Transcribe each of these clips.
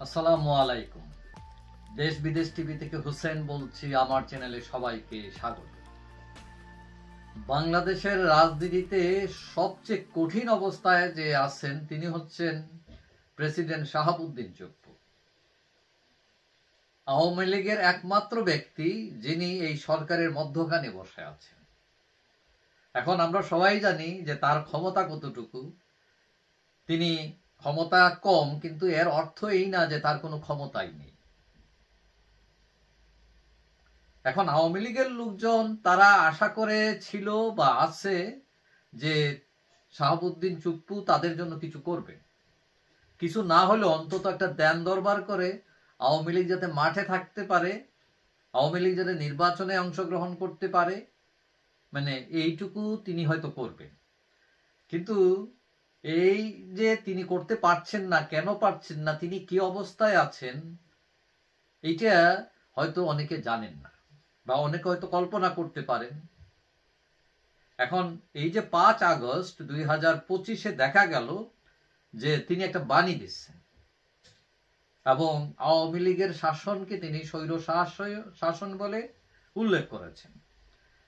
আসসালামু আলাইকুম। দেশ বিদেশ টিভি থেকে হুসেন বলছি। আমার চ্যানেলে সবাইকে স্বাগত। বাংলাদেশের রাজনীতিতে সবচেয়ে কঠিন অবস্থায় যে আছেন তিনি হচ্ছেন প্রেসিডেন্ট শাহাবুদ্দিন চুপ্পু, আওয়ামী লীগের একমাত্র ব্যক্তি যিনি এই সরকারের মধ্যখানে বসে আছেন। এখন আমরা সবাই জানি যে তার ক্ষমতা কতটুকু। তিনি ক্ষমতা কম, কিন্তু এর অর্থ এই না যে তার কোনো ক্ষমতাই নেই। এখন আওয়ামী লীগের লোকজন তারা আশা করে ছিল বা আছে যে শাহাবুদ্দিন চুপ্পু তাদের জন্য কিছু করবে, কিছু না হলে অন্তত একটা দেন দরবার করে আওয়ামী লীগ যাতে মাঠে থাকতে পারে, আওয়ামী লীগ যাতে নির্বাচনে অংশগ্রহণ করতে পারে, মানে এইটুকু তিনি হয়তো করবেন। কিন্তু এই যে তিনি করতে পারছেন না, কেন পারছেন না, তিনি কি অবস্থায় আছেন, এইটা হয়তো অনেকে জানেন না বা অনেকে হয়তো কল্পনা করতে পারেন। এখন এই যে 5 আগস্ট 2025 দেখা গেল যে তিনি একটা বাণী দিচ্ছেন এবং আওয়ামী লীগের শাসনকে তিনি স্বৈর শাসন বলে উল্লেখ করেছেন।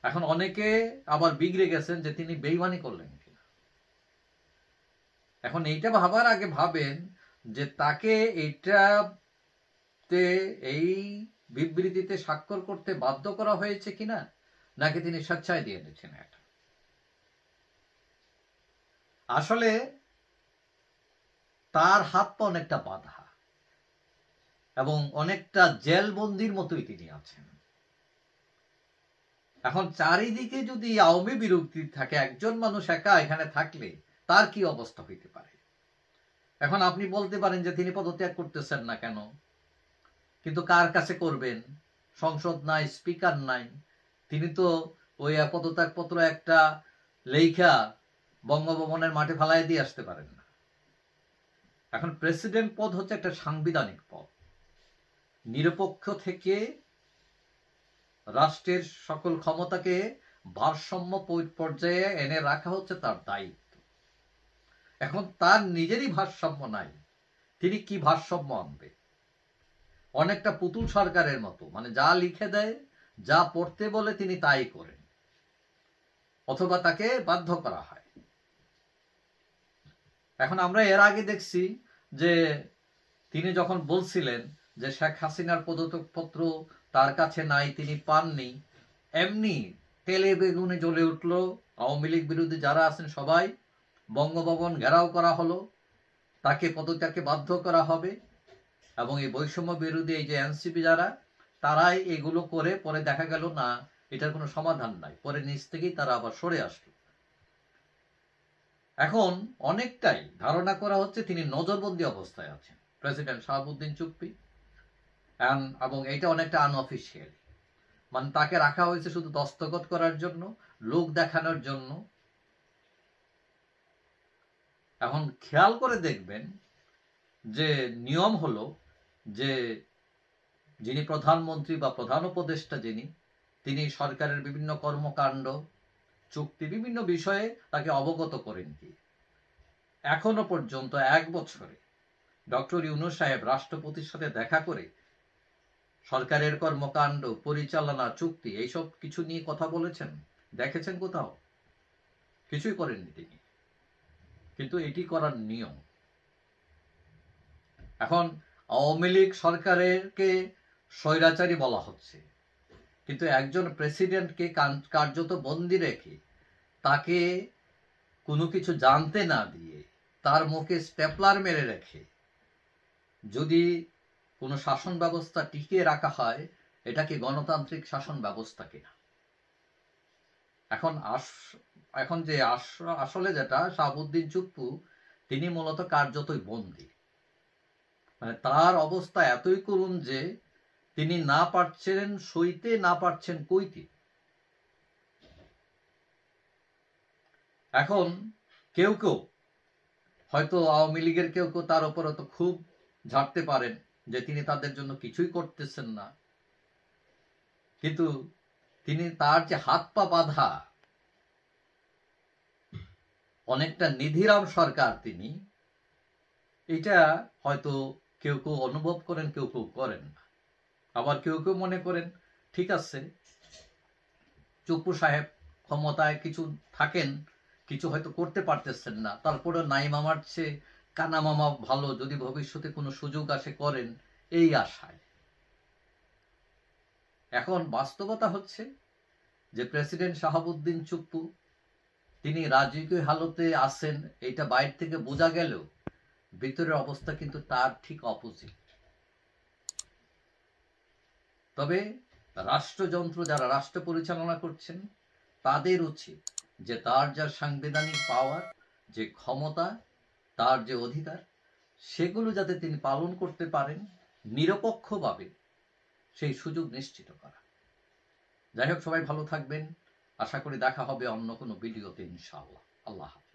এখন অনেকে আবার বিগড়ে গেছেন যে তিনি বেইমানি করলেন কিনা। এখন এইটা ভাবার আগে ভাবেন যে তাকে এইটাতে এই বিবৃতিতে স্বাক্ষর করতে বাধ্য করা হয়েছে কিনা, নাকি তিনি স্বেচ্ছায় দিয়ে দিচ্ছেন। এটা আসলে তার হাত পা অনেকটা বাঁধা এবং অনেকটা জেলবন্দির মতোই তিনি আছেন। এখন চারিদিকে যদি আওয়ামী বিরোধী থাকে, একজন মানুষ একা এখানে থাকলে তার কি অবস্থা হইতে পারে। এখন আপনি বলতে পারেন যে তিনি পদত্যাগ করতেছেন না কেন, কিন্তু কার কাছে করবেন? সংসদ নাই, স্পিকার নাই। তিনি তো ওই পদত্যাগ পত্র একটা লেখা বঙ্গভবনের মাঠে ফালাই দিয়ে আসতে পারেন না। এখন প্রেসিডেন্ট পদ হচ্ছে একটা সাংবিধানিক পদ, নিরপেক্ষ থেকে রাষ্ট্রের সকল ক্ষমতাকে ভারসাম্য পর্যায়ে এনে রাখা হচ্ছে তার দায়িত্ব। এখন তার নিজেরই ভারসাম্য নাই, তিনি কি ভারসাম্য আনবে? অনেকটা পুতুল সরকারের মতো, মানে যা লিখে দেয়, যা পড়তে বলে তিনি তাই করেন, অথবা তাকে বাধ্য করা হয়। এখন আমরা এর আগে দেখছি যে তিনি যখন বলছিলেন যে শেখ হাসিনার পদত্যাগপত্র তার কাছে নাই, তিনি পাননি, এমনি তেলে বেগুনে জ্বলে উঠল আওয়ামী লীগ বিরোধী যারা আছেন সবাই। বঙ্গভবন ঘেরাও করা হলো, তাকে পদত্যাগে বাধ্য করা হবে এবং এই বৈষম্য বিরোধী এই যে এনসিপি যারা, তারাই এগুলো করে পরে দেখা গেল না, এটার কোনো সমাধান নাই, পরে নিজ থেকেই তারা আবার সরে আসলো। এখন অনেকটাই ধারণা করা হচ্ছে তিনি নজরবন্দি অবস্থায় আছেন, প্রেসিডেন্ট শাহাবুদ্দিন চুপ্পি। এবং এটা অনেকটা আনঅফিসিয়াল, মানে তাকে রাখা হয়েছে শুধু দস্তখত করার জন্য, লোক দেখানোর জন্য। এখন খেয়াল করে দেখবেন যে নিয়ম হলো যে যিনি প্রধানমন্ত্রী বা প্রধান উপদেষ্টা তিনি সরকারের বিভিন্ন কর্মকাণ্ড, চুক্তি, বিভিন্ন বিষয়ে তাকে অবগত করেন। কি এখনো পর্যন্ত 1 বছরে ডক্টর ইউনূস সাহেব রাষ্ট্রপতির সাথে দেখা করে সরকারের কর্মকাণ্ড, পরিচালনা, চুক্তি এইসব কিছু নিয়ে কথা বলেছেন? দেখেছেন কোথাও? কিছুই করেননি তিনি, কিন্তু এটি করার নিয়ম। এখন আওয়ামী লীগ সরকারকে স্বৈরাচারী বলা হচ্ছে, কিন্তু একজন প্রেসিডেন্টকে কার্যত বন্দি রেখে, তাকে কোনো কিছু জানতে না দিয়ে, তার মুখে স্টেপলার মেরে রেখে যদি কোনো শাসন ব্যবস্থা টিকিয়ে রাখা হয়, এটা কি গণতান্ত্রিক শাসন ব্যবস্থা কিনা? এখন যে আসলে যেটা শাহাবুদ্দিন চুপ্পু, তিনি মূলত কার্যতই বন্দী। মানে তার অবস্থা এতই করুণ যে তিনি না পারছেন সইতে, না পারছেন কইতে। এখন কেউ কেউ হয়তো আওয়ামী লীগের কেউ কেউ তার উপর তো খুব ঝাড়তে পারেন যে তিনি তাদের জন্য কিছুই করতেছেন না, কিন্তু তিনি তার যে হাত পা বাঁধা অনেকটা নিধিরাম সরকার, তিনি এটা হয়তো কেউ কেউ অনুভব করেন, কেউ কেউ করেন না। আবার কেউ কেউ মনে করেন ঠিক আছে, চুপ্পু সাহেব ক্ষমতায় কিছু থাকেন, কিছু হয়তো করতে পারতেছেন না, তারপরে নাই মামার চেয়ে কানা মামা ভালো, যদি ভবিষ্যতে কোনো সুযোগ আসে করেন, এই আশায়। এখন বাস্তবতা হচ্ছে যে প্রেসিডেন্ট শাহাবুদ্দিন চুপ্পু তিনি রাজকীয় হালতে আছেন, এটা বাইরে থেকে বোঝা গেলেও ভিতরের অবস্থা কিন্তু তার ঠিক অপোজিট। তবে রাষ্ট্রযন্ত্র, যারা রাষ্ট্র পরিচালনা করছেন, তাদের উচিত যে তার যা সাংবিধানিক পাওয়ার, যে ক্ষমতা, তার যে অধিকার, সেগুলো যাতে তিনি পালন করতে পারেন নিরপেক্ষভাবে, সেই সুযোগ নিশ্চিত করা। যাই হোক, সবাই ভালো থাকবেন। আশা করি দেখা হবে অন্য কোনো ভিডিওতে, ইনশাআল্লাহ। আল্লাহ হাফেজ।